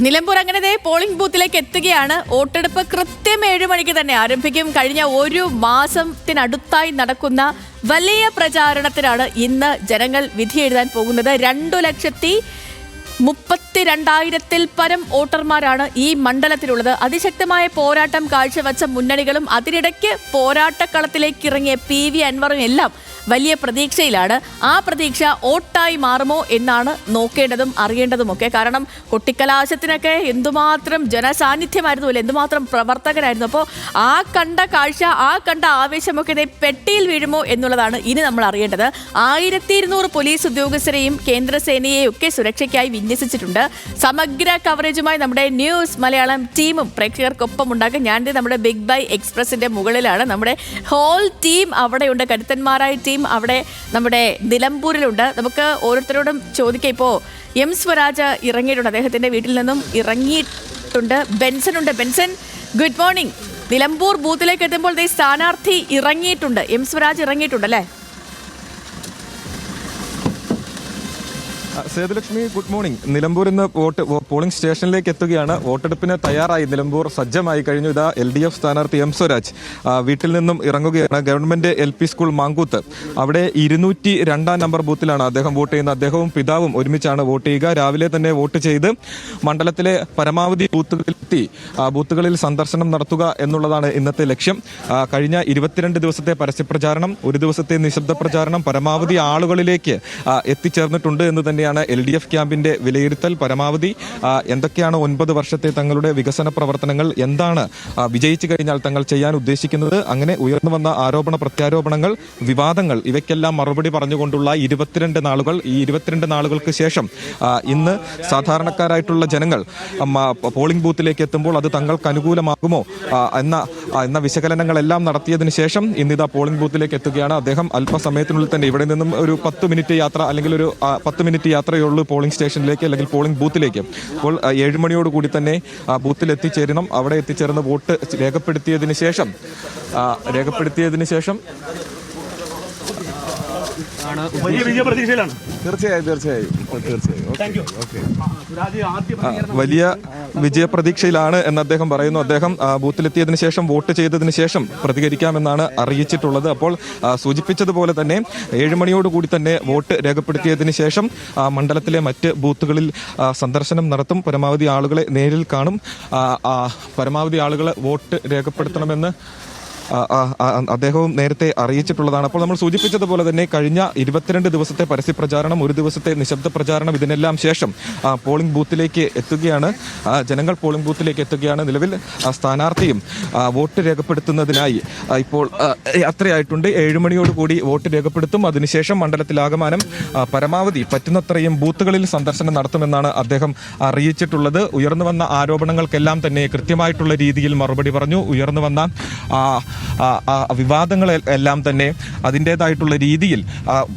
നിലമ്പൂർ അങ്ങനെ പോളിംഗ് ബൂത്തിലേക്ക് എത്തുകയാണ്. വോട്ടെടുപ്പ് കൃത്യം 7 മണിക്ക് തന്നെ ആരംഭിക്കും. കഴിഞ്ഞ ഒരു മാസത്തിനടുത്തായി നടക്കുന്ന വലിയ പ്രചാരണത്തിനാണ് ഇന്ന് ജനങ്ങൾ വിധി എഴുതാൻ പോകുന്നത്. 2,32,000-ൽ പരം വോട്ടർമാരാണ് ഈ മണ്ഡലത്തിലുള്ളത്. അതിശക്തമായ പോരാട്ടം കാഴ്ചവെച്ച മുന്നണികളും അതിനിടയ്ക്ക് പോരാട്ടക്കളത്തിലേക്ക് ഇറങ്ങിയ PV അൻവറും എല്ലാം വലിയ പ്രതീക്ഷയിലാണ്. ആ പ്രതീക്ഷ വോട്ടായി മാറുമോ എന്നാണ് നോക്കേണ്ടതും അറിയേണ്ടതുമൊക്കെ. കാരണം കൊട്ടിക്കലാശത്തിനൊക്കെ എന്തുമാത്രം ജനസാന്നിധ്യമായിരുന്നു, അല്ലെ, എന്തുമാത്രം പ്രവർത്തകരായിരുന്നു. അപ്പോൾ ആ കണ്ട കാഴ്ച, ആ കണ്ട ആവേശമൊക്കെ പെട്ടിയിൽ വീഴുമോ എന്നുള്ളതാണ് ഇനി നമ്മൾ അറിയേണ്ടത്. 1200 പോലീസ് ഉദ്യോഗസ്ഥരെയും കേന്ദ്രസേനയെയും ഒക്കെ സുരക്ഷയ്ക്കായി വിന്യസിച്ചിട്ടുണ്ട്. സമഗ്ര കവറേജുമായി നമ്മുടെ ന്യൂസ് മലയാളം ടീമും പ്രേക്ഷകർക്കൊപ്പം ഉണ്ടാകും. ഞാൻ നമ്മുടെ ബിഗ് ബൈ എക്സ്പ്രസിന്റെ മുകളിലാണ്. നമ്മുടെ ഹോൾ ടീം അവിടെയുണ്ട്, കരുത്തന്മാരായ ടീം അവിടെ നമ്മുടെ നിലമ്പൂരിലുണ്ട്. നമുക്ക് ഓരോരുത്തരോടും ചോദിക്കാം. ഇപ്പോൾ എം സ്വരാജ് ഇറങ്ങിയിട്ടുണ്ട്, അദ്ദേഹത്തിന്റെ വീട്ടിൽ നിന്നും ഇറങ്ങിയിട്ടുണ്ട്. ബെൻസൺ ഉണ്ട്. Benson, good morning. നിലമ്പൂർ ബൂത്തിലേക്ക് എത്തുമ്പോൾ സ്ഥാനാർത്ഥി ഇറങ്ങിയിട്ടുണ്ട്, എം സ്വരാജ് ഇറങ്ങിയിട്ടുണ്ട് അല്ലേ? Sethulakshmi, good morning. നിലമ്പൂർ ഇന്ന് പോളിംഗ് സ്റ്റേഷനിലേക്ക് എത്തുകയാണ്. വോട്ടെടുപ്പിന് തയ്യാറായി നിലമ്പൂർ സജ്ജമായി കഴിഞ്ഞു. ഇതാ LDF സ്ഥാനാർത്ഥി എം സ്വരാജ് വീട്ടിൽ നിന്നും ഇറങ്ങുകയാണ്. ഗവൺമെന്റ് LP സ്കൂൾ മാങ്കൂത്ത്, അവിടെ 202 നമ്പർ ബൂത്തിലാണ് അദ്ദേഹം വോട്ട് ചെയ്യുന്നത്. അദ്ദേഹവും പിതാവും ഒരുമിച്ചാണ് വോട്ട് ചെയ്യുക. രാവിലെ തന്നെ വോട്ട് ചെയ്ത് മണ്ഡലത്തിലെ പരമാവധി ബൂത്തുകളിൽ സന്ദർശനം നടത്തുക എന്നുള്ളതാണ് ഇന്നത്തെ ലക്ഷ്യം. കഴിഞ്ഞ 22 ദിവസത്തെ പരസ്യപ്രചാരണം, ഒരു ദിവസത്തെ നിശബ്ദ പ്രചാരണം പരമാവധി ആളുകളിലേക്ക് എത്തിച്ചേർന്നിട്ടുണ്ട് എന്ന് തന്നെയാണ് LDF ക്യാമ്പിന്റെ വിലയിരുത്തൽ. പരമാവധി എന്തൊക്കെയാണ് 9 വർഷത്തെ തങ്ങളുടെ വികസന പ്രവർത്തനങ്ങൾ, എന്താണ് വിജയിച്ചു കഴിഞ്ഞാൽ തങ്ങൾ ചെയ്യാൻ ഉദ്ദേശിക്കുന്നത്, അങ്ങനെ ഉയർന്നു വന്ന ആരോപണ പ്രത്യാരോപണങ്ങൾ, വിവാദങ്ങൾ, ഇവയ്ക്കെല്ലാം മറുപടി പറഞ്ഞുകൊണ്ടുള്ള 22 നാളുകൾ. ഈ 22 നാളുകൾക്ക് ശേഷം ഇന്ന് സാധാരണക്കാരായിട്ടുള്ള ജനങ്ങൾ പോളിംഗ് ബൂത്തിലേക്ക് എത്തുമ്പോൾ അത് തങ്ങൾക്ക് അനുകൂലമാകുമോ എന്ന വിശകലനങ്ങളെല്ലാം നടത്തിയതിനു ശേഷം ഇന്നിതാ പോളിംഗ് ബൂത്തിലേക്ക് എത്തുകയാണ് അദ്ദേഹം. അല്പസമയത്തിനുള്ളിൽ തന്നെ ഇവിടെ നിന്നും ഒരു 10 മിനിറ്റ് യാത്ര, അല്ലെങ്കിൽ ഒരു 10 മിനിറ്റ് യാത്രയുള്ളൂ പോളിംഗ് സ്റ്റേഷനിലേക്ക്, അല്ലെങ്കിൽ പോളിംഗ് ബൂത്തിലേക്ക്. അപ്പോൾ 7 മണിയോടുകൂടി തന്നെ ബൂത്തിൽ എത്തിച്ചേരണം. അവിടെ എത്തിച്ചേർന്ന് വോട്ട് രേഖപ്പെടുത്തിയതിന് ശേഷം വലിയ വിജയപ്രതീക്ഷയിലാണ് എന്ന് അദ്ദേഹം പറയുന്നു. അദ്ദേഹം ബൂത്തിലെത്തിയതിനു ശേഷം വോട്ട് ചെയ്തതിനു ശേഷം പ്രതികരിക്കാമെന്നാണ് അറിയിച്ചിട്ടുള്ളത്. അപ്പോൾ സൂചിപ്പിച്ചതുപോലെ തന്നെ 7 മണിയോടുകൂടി തന്നെ വോട്ട് രേഖപ്പെടുത്തിയതിനു ശേഷം മണ്ഡലത്തിലെ മറ്റ് ബൂത്തുകളിൽ സന്ദർശനം നടത്തും. പരമാവധി ആളുകളെ നേരിൽ കാണും. പരമാവധി ആളുകളെ വോട്ട് രേഖപ്പെടുത്തണമെന്ന് അദ്ദേഹവും നേരത്തെ അറിയിച്ചിട്ടുള്ളതാണ്. അപ്പോൾ നമ്മൾ സൂചിപ്പിച്ചതുപോലെ തന്നെ കഴിഞ്ഞ 22 ദിവസത്തെ പരസ്യപ്രചാരണം, ഒരു ദിവസത്തെ നിശബ്ദ പ്രചാരണം, ഇതിനെല്ലാം ശേഷം പോളിംഗ് ബൂത്തിലേക്ക് എത്തുകയാണ് ജനങ്ങൾ. പോളിംഗ് ബൂത്തിലേക്ക് എത്തുകയാണ്. നിലവിൽ സ്ഥാനാർത്ഥിയും വോട്ട് രേഖപ്പെടുത്തുന്നതിനായി ഇപ്പോൾ യാത്രയായിട്ടുണ്ട്. 7 മണിയോടുകൂടി വോട്ട് രേഖപ്പെടുത്തും. അതിനുശേഷം മണ്ഡലത്തിലാകമാനം പരമാവധി പറ്റുന്നത്രയും ബൂത്തുകളിൽ സന്ദർശനം നടത്തുമെന്നാണ് അദ്ദേഹം അറിയിച്ചിട്ടുള്ളത്. ഉയർന്നു വന്ന ആരോപണങ്ങൾക്കെല്ലാം തന്നെ കൃത്യമായിട്ടുള്ള രീതിയിൽ മറുപടി പറഞ്ഞു. ഉയർന്നു വന്ന വിവാദങ്ങളെല്ലാം തന്നെ അതിൻ്റെതായിട്ടുള്ള രീതിയിൽ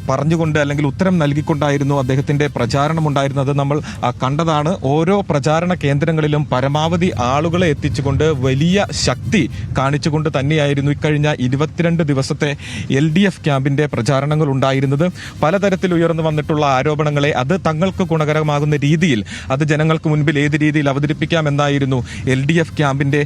പറഞ്ഞുകൊണ്ട്, അല്ലെങ്കിൽ ഉത്തരം നൽകിക്കൊണ്ടായിരുന്നു അദ്ദേഹത്തിന്റെ പ്രചാരണം ഉണ്ടായിരുന്നത്. നമ്മൾ കണ്ടതാണ്. ഓരോ പ്രചാരണ കേന്ദ്രങ്ങളിലും പരമാവധി ആളുകളെ എത്തിച്ചുകൊണ്ട് വലിയ ശക്തി കാണിച്ചുകൊണ്ട് തന്നെയായിരുന്നു ഇക്കഴിഞ്ഞ 22 ദിവസത്തെ LDF ക്യാമ്പിന്റെ പ്രചാരണങ്ങൾ ഉണ്ടായിരുന്നത്. പലതരത്തിൽ ഉയർന്നു വന്നിട്ടുള്ള ആരോപണങ്ങളെ അത് തങ്ങൾക്ക് ഗുണകരമാകുന്ന രീതിയിൽ അത് ജനങ്ങൾക്ക് മുൻപിൽ ഏത് രീതിയിൽ അവതരിപ്പിക്കാമെന്നായിരുന്നു LDF ക്യാമ്പിന്റെ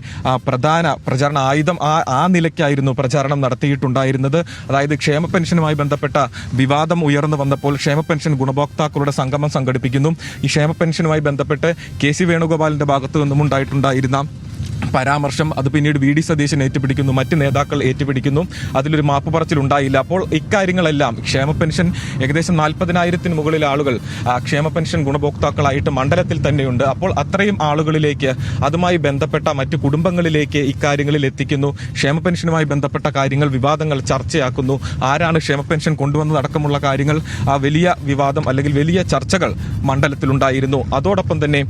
പ്രധാന പ്രചാരണ ആയുധം. ആ നിലയ്ക്കായിരുന്നു പ്രചാരണം നടത്തിയിട്ടുണ്ടായിരുന്നത്. അതായത് ക്ഷേമ പെൻഷനുമായി ബന്ധപ്പെട്ട വിവാദം ഉയർന്നു വന്നപ്പോൾ ക്ഷേമ പെൻഷൻ ഗുണഭോക്താക്കളുടെ സംഗമം സംഘടിപ്പിക്കുന്നു. ഈ ക്ഷേമ പെൻഷനുമായി ബന്ധപ്പെട്ട് KC വേണുഗോപാലിന്റെ ഭാഗത്തു നിന്നും ഉണ്ടായിട്ടുണ്ടായിരുന്ന പരാമർശം അത് പിന്നീട് VD സതീശൻ ഏറ്റുപിടിക്കുന്നു, മറ്റ് നേതാക്കൾ ഏറ്റുപിടിക്കുന്നു. അതിലൊരു മാപ്പ് പറച്ചിലുണ്ടായില്ല. അപ്പോൾ ഇക്കാര്യങ്ങളെല്ലാം, ക്ഷേമ പെൻഷൻ ഏകദേശം 40,000-ന് മുകളിൽ ആളുകൾ ക്ഷേമ പെൻഷൻ ഗുണഭോക്താക്കളായിട്ട് മണ്ഡലത്തിൽ തന്നെയുണ്ട്. അപ്പോൾ അത്രയും ആളുകളിലേക്ക്, അതുമായി ബന്ധപ്പെട്ട മറ്റ് കുടുംബങ്ങളിലേക്ക് ഇക്കാര്യങ്ങളിൽ എത്തിക്കുന്നു. ക്ഷേമ പെൻഷനുമായി ബന്ധപ്പെട്ട കാര്യങ്ങൾ, വിവാദങ്ങൾ ചർച്ചയാക്കുന്നു. ആരാണ് ക്ഷേമ പെൻഷൻ കൊണ്ടുവന്നതടക്കമുള്ള കാര്യങ്ങൾ, വലിയ വിവാദം അല്ലെങ്കിൽ വലിയ ചർച്ചകൾ മണ്ഡലത്തിലുണ്ടായിരുന്നു. അതോടൊപ്പം തന്നെ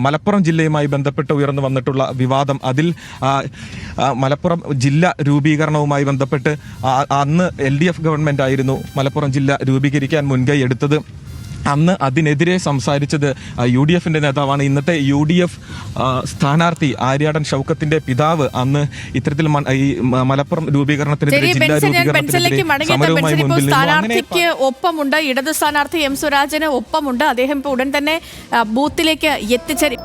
മലപ്പുറം ജില്ലയുമായി ബന്ധപ്പെട്ട് ഉയർന്നു വന്നിട്ടുള്ള വിവാദം, അതിൽ മലപ്പുറം ജില്ല രൂപീകരണവുമായി ബന്ധപ്പെട്ട് അന്ന് LDF ഗവൺമെന്റ് ആയിരുന്നു മലപ്പുറം ജില്ല രൂപീകരിക്കാൻ മുൻകൈ എടുത്തത്. അന്ന് അതിനെതിരെ സംസാരിച്ചത് UDFന്റെ നേതാവാണ്. ഇന്നത്തെ UDF സ്ഥാനാർത്ഥി ആര്യാടൻ ഷൗക്കത്തിന്റെ പിതാവ് അന്ന് ഇത്തരത്തിൽ ഈ മലപ്പുറം രൂപീകരണത്തിനെതിരെ ജില്ലാ രൂപീകരണത്തിനെതിരെ സമരവുമായി മുൻപിൽ സ്ഥാനാർത്ഥിക്ക് ഒപ്പമുണ്ട്, ഇടത് സ്ഥാനാർത്ഥി M. സ്വരാജിന് ഒപ്പമുണ്ട്. അദ്ദേഹം ഇപ്പോൾ ഉടൻ തന്നെ ബൂത്തിലേക്ക് എത്തിച്ചേരും.